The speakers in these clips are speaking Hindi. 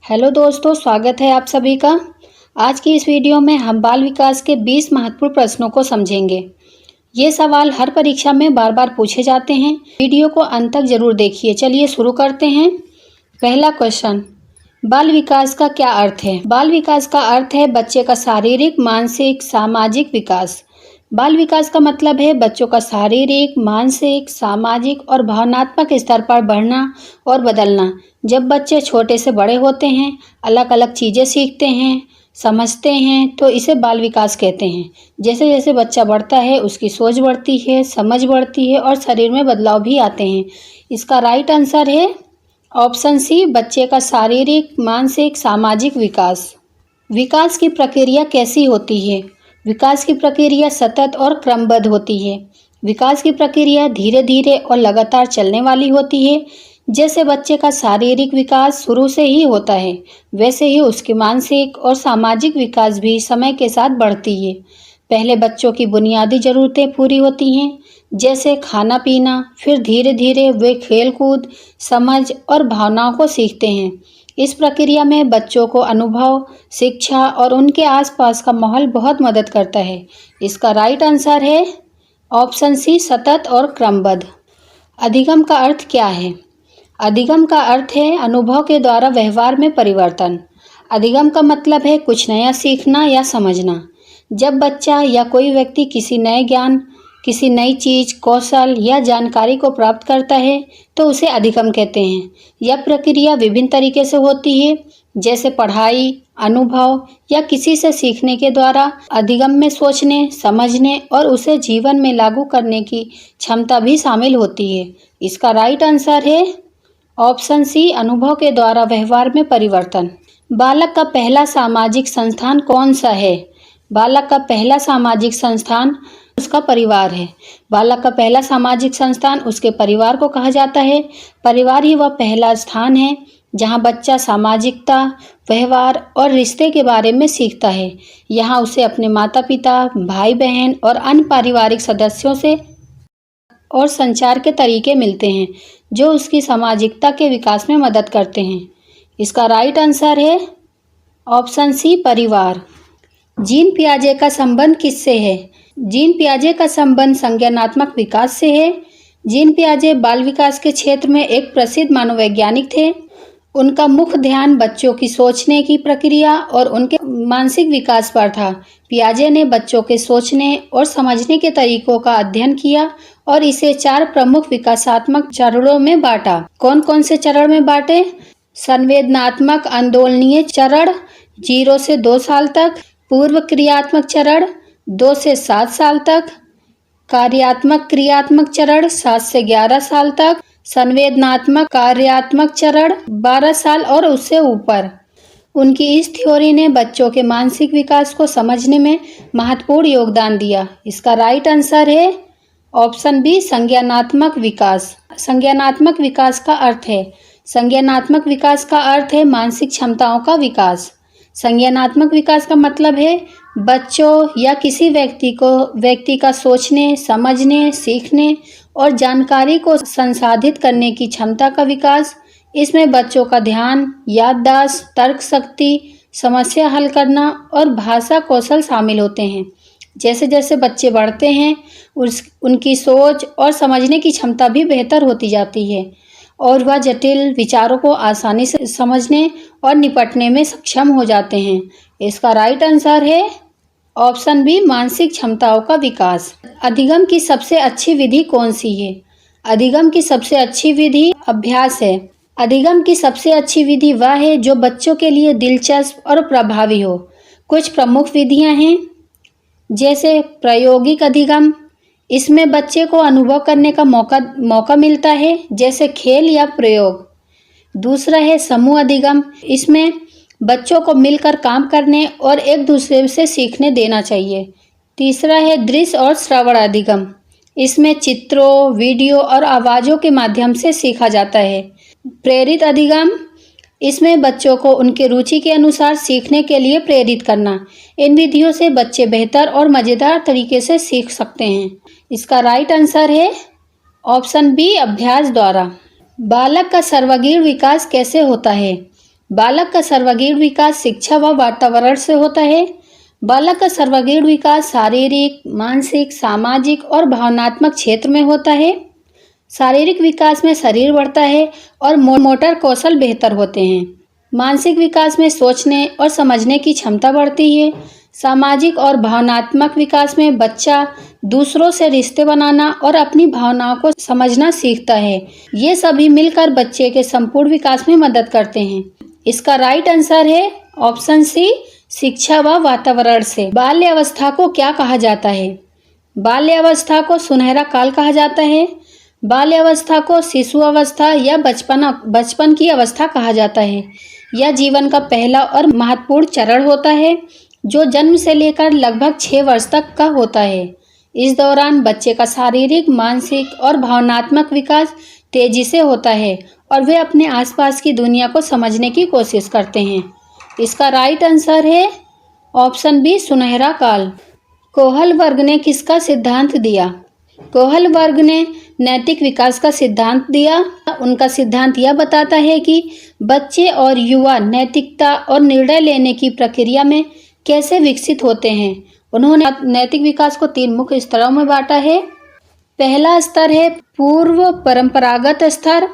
हेलो दोस्तों, स्वागत है आप सभी का। आज की इस वीडियो में हम बाल विकास के 20 महत्वपूर्ण प्रश्नों को समझेंगे। ये सवाल हर परीक्षा में बार बार पूछे जाते हैं। वीडियो को अंत तक जरूर देखिए। चलिए शुरू करते हैं। पहला क्वेश्चन, बाल विकास का क्या अर्थ है? बाल विकास का अर्थ है बच्चे का शारीरिक, मानसिक, सामाजिक विकास। बाल विकास का मतलब है बच्चों का शारीरिक, मानसिक, सामाजिक और भावनात्मक स्तर पर बढ़ना और बदलना। जब बच्चे छोटे से बड़े होते हैं, अलग अलग चीज़ें सीखते हैं, समझते हैं, तो इसे बाल विकास कहते हैं। जैसे जैसे बच्चा बढ़ता है उसकी सोच बढ़ती है, समझ बढ़ती है और शरीर में बदलाव भी आते हैं। इसका राइट आंसर है ऑप्शन सी, बच्चे का शारीरिक, मानसिक, सामाजिक विकास। विकास की प्रक्रिया कैसी होती है? विकास की प्रक्रिया सतत और क्रमबद्ध होती है। विकास की प्रक्रिया धीरे धीरे और लगातार चलने वाली होती है। जैसे बच्चे का शारीरिक विकास शुरू से ही होता है, वैसे ही उसके मानसिक और सामाजिक विकास भी समय के साथ बढ़ती है। पहले बच्चों की बुनियादी ज़रूरतें पूरी होती हैं, जैसे खाना पीना। फिर धीरे धीरे वे खेल कूद, समझ और भावनाओं को सीखते हैं। इस प्रक्रिया में बच्चों को अनुभव, शिक्षा और उनके आसपास का माहौल बहुत मदद करता है। इसका राइट आंसर है ऑप्शन सी, सतत और क्रमबद्ध। अधिगम का अर्थ क्या है? अधिगम का अर्थ है अनुभव के द्वारा व्यवहार में परिवर्तन। अधिगम का मतलब है कुछ नया सीखना या समझना। जब बच्चा या कोई व्यक्ति किसी नए ज्ञान, किसी नई चीज़, कौशल या जानकारी को प्राप्त करता है तो उसे अधिगम कहते हैं। यह प्रक्रिया विभिन्न तरीके से होती है, जैसे पढ़ाई, अनुभव या किसी से सीखने के द्वारा। अधिगम में सोचने, समझने और उसे जीवन में लागू करने की क्षमता भी शामिल होती है। इसका राइट आंसर है ऑप्शन सी, अनुभव के द्वारा व्यवहार में परिवर्तन। बालक का पहला सामाजिक संस्थान कौन सा है? बालक का पहला सामाजिक संस्थान उसका परिवार है। बालक का पहला सामाजिक संस्थान उसके परिवार को कहा जाता है। परिवार ही वह पहला स्थान है जहां बच्चा सामाजिकता, व्यवहार और रिश्ते के बारे में सीखता है। यहाँ उसे अपने माता पिता, भाई बहन और अन्य पारिवारिक सदस्यों से और संचार के तरीके मिलते हैं जो उसकी सामाजिकता के विकास में मदद करते हैं। इसका राइट आंसर है ऑप्शन सी, परिवार। जीन पियाजे का संबंध किससे है? जीन पियाजे का संबंध संज्ञानात्मक विकास से है। जीन पियाजे बाल विकास के क्षेत्र में एक प्रसिद्ध मनोवैज्ञानिक थे। उनका मुख्य ध्यान बच्चों की सोचने की प्रक्रिया और उनके मानसिक विकास पर था। पियाजे ने बच्चों के सोचने और समझने के तरीकों का अध्ययन किया और इसे 4 प्रमुख विकासात्मक चरणों में बांटा। कौन कौन से चरण में बांटे? संवेदनात्मक आंदोलनीय चरण 0 से 2 साल तक, पूर्व क्रियात्मक चरण 2 से 7 साल तक, कार्यात्मक क्रियात्मक चरण 7 से 11 साल तक, संवेदनात्मक कार्यात्मक चरण 12 साल और उससे ऊपर। उनकी इस थ्योरी ने बच्चों के मानसिक विकास को समझने में महत्वपूर्ण योगदान दिया। इसका राइट आंसर है ऑप्शन बी, संज्ञानात्मक विकास। संज्ञानात्मक विकास का अर्थ है संज्ञानात्मक विकास का अर्थ है मानसिक क्षमताओं का विकास। संज्ञानात्मक विकास का मतलब है बच्चों या किसी व्यक्ति का सोचने, समझने, सीखने और जानकारी को संसाधित करने की क्षमता का विकास। इसमें बच्चों का ध्यान, याददाश्त, तर्क शक्ति, समस्या हल करना और भाषा कौशल शामिल होते हैं। जैसे जैसे बच्चे बढ़ते हैं उनकी सोच और समझने की क्षमता भी बेहतर होती जाती है और वह जटिल विचारों को आसानी से समझने और निपटने में सक्षम हो जाते हैं। इसका राइट आंसर है ऑप्शन बी, मानसिक क्षमताओं का विकास। अधिगम की सबसे अच्छी विधि कौन सी है? अधिगम की सबसे अच्छी विधि अभ्यास है। अधिगम की सबसे अच्छी विधि वह है जो बच्चों के लिए दिलचस्प और प्रभावी हो। कुछ प्रमुख विधियां हैं, जैसे प्रायोगिक अधिगम। इसमें बच्चे को अनुभव करने का मौका मिलता है, जैसे खेल या प्रयोग। दूसरा है समूह अधिगम। इसमें बच्चों को मिलकर काम करने और एक दूसरे से सीखने देना चाहिए। तीसरा है दृश्य और श्रवण अधिगम। इसमें चित्रों, वीडियो और आवाज़ों के माध्यम से सीखा जाता है। प्रेरित अधिगम। इसमें बच्चों को उनके रुचि के अनुसार सीखने के लिए प्रेरित करना। इन विधियों से बच्चे बेहतर और मज़ेदार तरीके से सीख सकते हैं। इसका राइट आंसर है ऑप्शन बी, अभ्यास द्वारा। बालक का सर्वांगीण विकास कैसे होता है? बालक का सर्वांगीण विकास शिक्षा व वातावरण से होता है। बालक का सर्वांगीण विकास शारीरिक, मानसिक, सामाजिक और भावनात्मक क्षेत्र में होता है। शारीरिक विकास में शरीर बढ़ता है और मोटर कौशल बेहतर होते हैं। मानसिक विकास में सोचने और समझने की क्षमता बढ़ती है। सामाजिक और भावनात्मक विकास में बच्चा दूसरों से रिश्ते बनाना और अपनी भावनाओं को समझना सीखता है। ये सभी मिलकर बच्चे के संपूर्ण विकास में मदद करते हैं। इसका राइट आंसर है ऑप्शन सी, शिक्षा व वातावरण से। बाल्य अवस्था को क्या कहा जाता है? बाल्य अवस्था को सुनहरा काल कहा जाता है। बाल्य अवस्था को शिशु अवस्था या बचपन की अवस्था कहा जाता है। यह जीवन का पहला और महत्वपूर्ण चरण होता है जो जन्म से लेकर लगभग 6 वर्ष तक का होता है। इस दौरान बच्चे का शारीरिक, मानसिक और भावनात्मक विकास तेजी से होता है और वे अपने आसपास की दुनिया को समझने की कोशिश करते हैं। इसका राइट आंसर है ऑप्शन बी, सुनहरा काल। कोहल वर्ग ने किसका सिद्धांत दिया? कोहल वर्ग ने नैतिक विकास का सिद्धांत दिया। उनका सिद्धांत यह बताता है कि बच्चे और युवा नैतिकता और निर्णय लेने की प्रक्रिया में कैसे विकसित होते हैं। उन्होंने नैतिक विकास को 3 मुख्य स्तरों में बांटा है। पहला स्तर है पूर्व परंपरागत स्तर,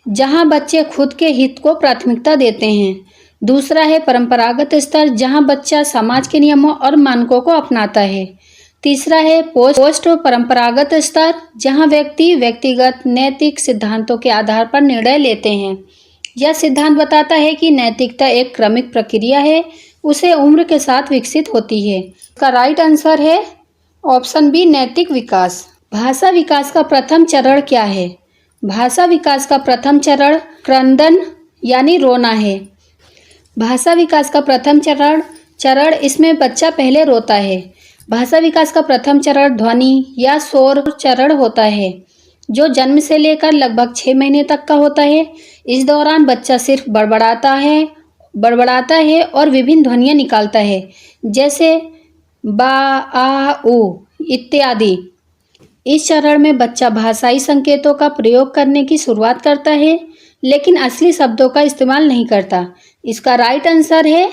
जहां बच्चे खुद के हित को प्राथमिकता देते हैं। दूसरा है परंपरागत स्तर, जहां बच्चा समाज के नियमों और मानकों को अपनाता है। तीसरा है पोस्ट परंपरागत स्तर, जहां व्यक्ति व्यक्तिगत नैतिक सिद्धांतों के आधार पर निर्णय लेते हैं। यह सिद्धांत बताता है कि नैतिकता एक क्रमिक प्रक्रिया है, उसे उम्र के साथ विकसित होती है। इसका राइट आंसर है ऑप्शन बी, नैतिक विकास। भाषा विकास का प्रथम चरण क्या है? भाषा विकास का प्रथम चरण क्रंदन यानी रोना है। भाषा विकास का प्रथम चरण इसमें बच्चा पहले रोता है। भाषा विकास का प्रथम चरण ध्वनि या शोर चरण होता है, जो जन्म से लेकर लगभग 6 महीने तक का होता है। इस दौरान बच्चा सिर्फ बड़बड़ाता है और विभिन्न ध्वनियाँ निकालता है, जैसे बा, आ, उ इत्यादि। इस चरण में बच्चा भाषाई संकेतों का प्रयोग करने की शुरुआत करता है, लेकिन असली शब्दों का इस्तेमाल नहीं करता। इसका राइट आंसर है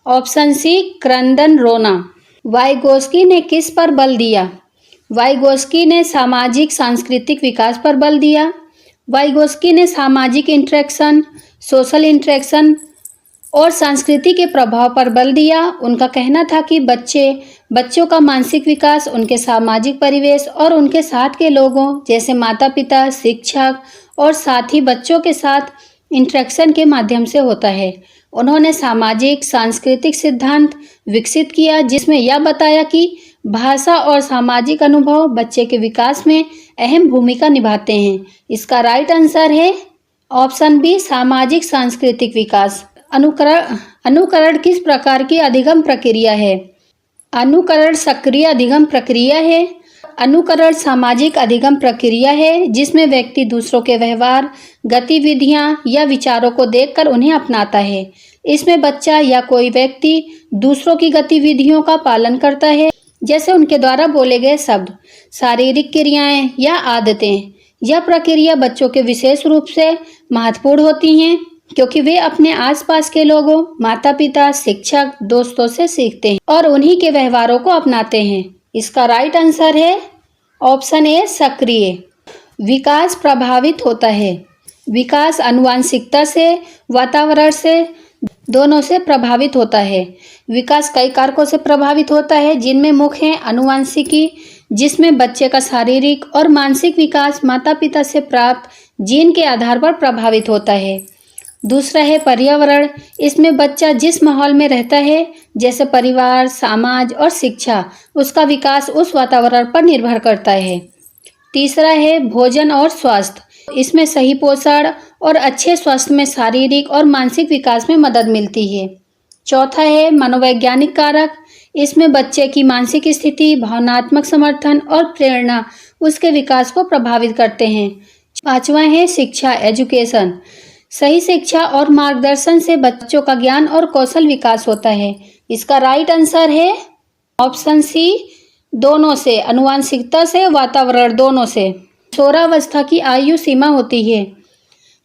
ऑप्शन सी, क्रंदन, रोना। वाइगोस्की ने किस पर बल दिया? वाइगोस्की ने सामाजिक सांस्कृतिक विकास पर बल दिया। वाइगोस्की ने सामाजिक इंटरेक्शन, सोशल इंटरेक्शन और संस्कृति के प्रभाव पर बल दिया। उनका कहना था कि बच्चों का मानसिक विकास उनके सामाजिक परिवेश और उनके साथ के लोगों जैसे माता पिता, शिक्षक और साथी बच्चों के साथ इंटरेक्शन के माध्यम से होता है। उन्होंने सामाजिक सांस्कृतिक सिद्धांत विकसित किया, जिसमें यह बताया कि भाषा और सामाजिक अनुभव बच्चे के विकास में अहम भूमिका निभाते हैं। इसका राइट आंसर है ऑप्शन बी, सामाजिक सांस्कृतिक विकास। अनुकरण किस प्रकार की अधिगम प्रक्रिया है? अनुकरण सक्रिय अधिगम प्रक्रिया है। अनुकरण सामाजिक अधिगम प्रक्रिया है, जिसमें व्यक्ति दूसरों के व्यवहार, गतिविधियां या विचारों को देखकर उन्हें अपनाता है। इसमें बच्चा या कोई व्यक्ति दूसरों की गतिविधियों का पालन करता है, जैसे उनके द्वारा बोले गए शब्द, शारीरिक क्रियाएं या आदतें। यह प्रक्रिया बच्चों के विशेष रूप से महत्वपूर्ण होती हैं, क्योंकि वे अपने आसपास के लोगों, माता पिता, शिक्षक, दोस्तों से सीखते हैं और उन्हीं के व्यवहारों को अपनाते हैं। इसका राइट आंसर है ऑप्शन ए, सक्रिय। विकास प्रभावित होता है। विकास आनुवंशिकता से, वातावरण से, दोनों से प्रभावित होता है। विकास कई कारकों से प्रभावित होता है, जिनमें मुख्य है आनुवंशिकी, जिसमें बच्चे का शारीरिक और मानसिक विकास माता पिता से प्राप्त जीन के आधार पर प्रभावित होता है। दूसरा है पर्यावरण। इसमें बच्चा जिस माहौल में रहता है, जैसे परिवार, समाज और शिक्षा, उसका विकास उस वातावरण पर निर्भर करता है। तीसरा है भोजन और स्वास्थ्य। इसमें सही पोषण और अच्छे स्वास्थ्य में शारीरिक और मानसिक विकास में मदद मिलती है। चौथा है मनोवैज्ञानिक कारक। इसमें बच्चे की मानसिक स्थिति, भावनात्मक समर्थन और प्रेरणा उसके विकास को प्रभावित करते हैं। पांचवा है शिक्षा, एजुकेशन। सही शिक्षा और मार्गदर्शन से बच्चों का ज्ञान और कौशल विकास होता है। इसका राइट आंसर है ऑप्शन सी, दोनों से, आनुवंशिकता से, वातावरण, दोनों से। किशोरावस्था की आयु सीमा होती है।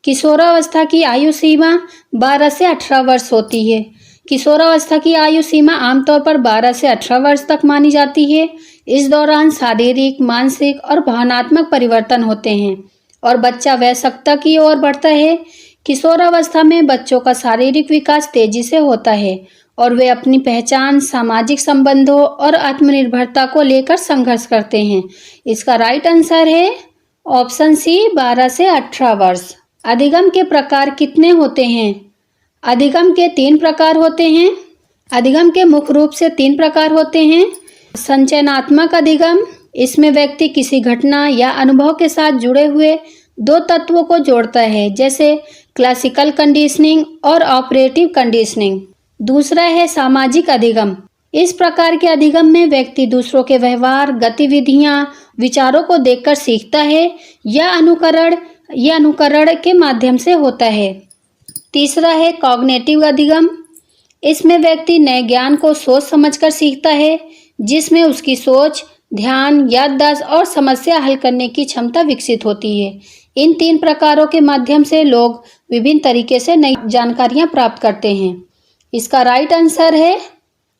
किशोरावस्था की आयु सीमा 12 से 18 वर्ष होती है। किशोरावस्था की आयु सीमा आमतौर पर 12 से 18 वर्ष तक मानी जाती है। इस दौरान शारीरिक, मानसिक और भावनात्मक परिवर्तन होते हैं और बच्चा वयस्कता की ओर बढ़ता है। किशोरावस्था में बच्चों का शारीरिक विकास तेजी से होता है और वे अपनी पहचान, सामाजिक संबंधों और आत्मनिर्भरता को लेकर संघर्ष करते हैं। इसका राइट आंसर है ऑप्शन सी, 12 से 18 वर्ष। अधिगम के प्रकार कितने होते हैं? अधिगम के 3 प्रकार होते हैं। अधिगम के मुख्य रूप से 3 प्रकार होते हैं। संचयनात्मक अधिगम, इसमें व्यक्ति किसी घटना या अनुभव के साथ जुड़े हुए 2 तत्वों को जोड़ता है, जैसे क्लासिकल कंडीशनिंग और ऑपरेटिव कंडीशनिंग। दूसरा है सामाजिक अधिगम। इस प्रकार के अधिगम में व्यक्ति दूसरों के व्यवहार, गतिविधियां, विचारों को देखकर सीखता है या अनुकरण के माध्यम से होता है। तीसरा है कॉग्निटिव अधिगम। इसमें व्यक्ति नए ज्ञान को सोच समझकर सीखता है, जिसमें उसकी सोच, ध्यान, याददाश्त और समस्या हल करने की क्षमता विकसित होती है। इन 3 प्रकारों के माध्यम से लोग विभिन्न तरीके से नई जानकारियां प्राप्त करते हैं। इसका राइट आंसर है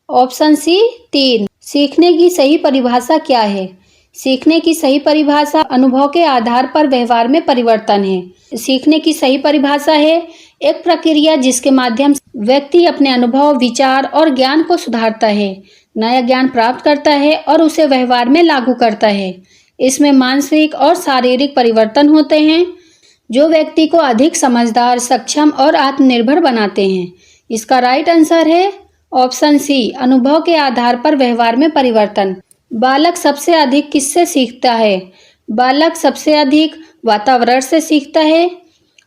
ऑप्शन सी, 3। सीखने की सही परिभाषा क्या है? सीखने की सही परिभाषा अनुभव के आधार पर व्यवहार में परिवर्तन है। सीखने की सही परिभाषा है एक प्रक्रिया जिसके माध्यम से व्यक्ति अपने अनुभव, विचार और ज्ञान को सुधारता है, नया ज्ञान प्राप्त करता है और उसे व्यवहार में लागू करता है। इसमें मानसिक और शारीरिक परिवर्तन होते हैं जो व्यक्ति को अधिक समझदार, सक्षम और आत्मनिर्भर बनाते हैं। इसका राइट आंसर है ऑप्शन सी, अनुभव के आधार पर व्यवहार में परिवर्तन। बालक सबसे अधिक किससे सीखता है? बालक सबसे अधिक वातावरण से सीखता है।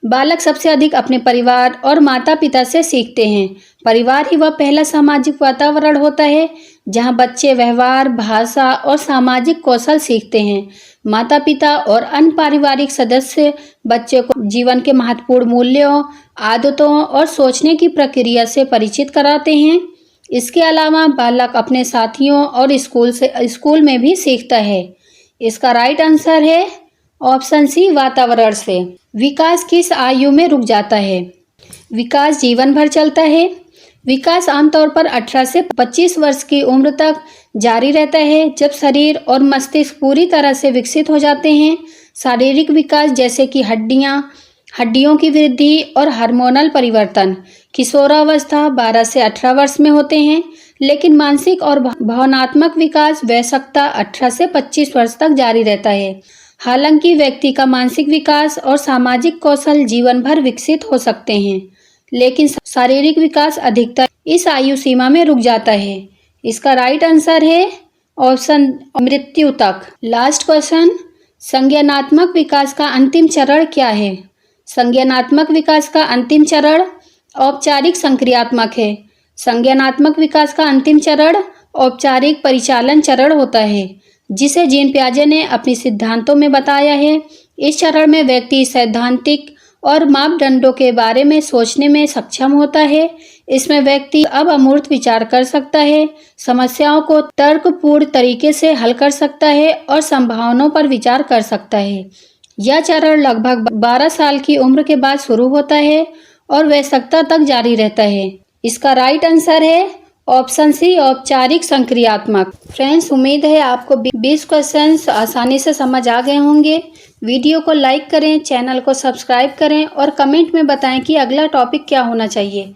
बालक सबसे अधिक अपने परिवार और माता पिता से सीखते हैं। परिवार ही वह पहला सामाजिक वातावरण होता है जहां बच्चे व्यवहार, भाषा और सामाजिक कौशल सीखते हैं। माता पिता और अन्य पारिवारिक सदस्य बच्चे को जीवन के महत्वपूर्ण मूल्यों, आदतों और सोचने की प्रक्रिया से परिचित कराते हैं। इसके अलावा बालक अपने साथियों और स्कूल में भी सीखता है। इसका राइट आंसर है ऑप्शन सी, वातावरण से। विकास किस आयु में रुक जाता है? विकास जीवन भर चलता है। विकास आमतौर पर 18 से 25 वर्ष की उम्र तक जारी रहता है, जब शरीर और मस्तिष्क पूरी तरह से विकसित हो जाते हैं। शारीरिक विकास जैसे कि हड्डियों की वृद्धि और हार्मोनल परिवर्तन किशोरावस्था 12 से 18 वर्ष में होते हैं, लेकिन मानसिक और भावनात्मक विकास वयस्कता 18 से 25 वर्ष तक जारी रहता है। हालांकि व्यक्ति का मानसिक विकास और सामाजिक कौशल जीवन भर विकसित हो सकते हैं, लेकिन शारीरिक विकास अधिकतर इस आयु सीमा में रुक जाता है। इसका राइट आंसर है ऑप्शन मृत्यु तक। लास्ट क्वेश्चन, संज्ञानात्मक विकास का अंतिम चरण क्या है? संज्ञानात्मक विकास का अंतिम चरण औपचारिक संक्रियात्मक है। संज्ञानात्मक विकास का अंतिम चरण औपचारिक परिचालन चरण होता है, जिसे जीन पियाजे ने अपने सिद्धांतों में बताया है। इस चरण में व्यक्ति सैद्धांतिक और मापदंडों के बारे में सोचने में सक्षम होता है। इसमें व्यक्ति अब अमूर्त विचार कर सकता है, समस्याओं को तर्कपूर्ण तरीके से हल कर सकता है और संभावनाओं पर विचार कर सकता है। यह चरण लगभग 12 साल की उम्र के बाद शुरू होता है और वयस्कता तक जारी रहता है। इसका राइट आंसर है ऑप्शन सी, औपचारिक संक्रियात्मक। फ्रेंड्स, उम्मीद है आपको 20 क्वेश्चंस आसानी से समझ आ गए होंगे। वीडियो को लाइक करें, चैनल को सब्सक्राइब करें और कमेंट में बताएं कि अगला टॉपिक क्या होना चाहिए।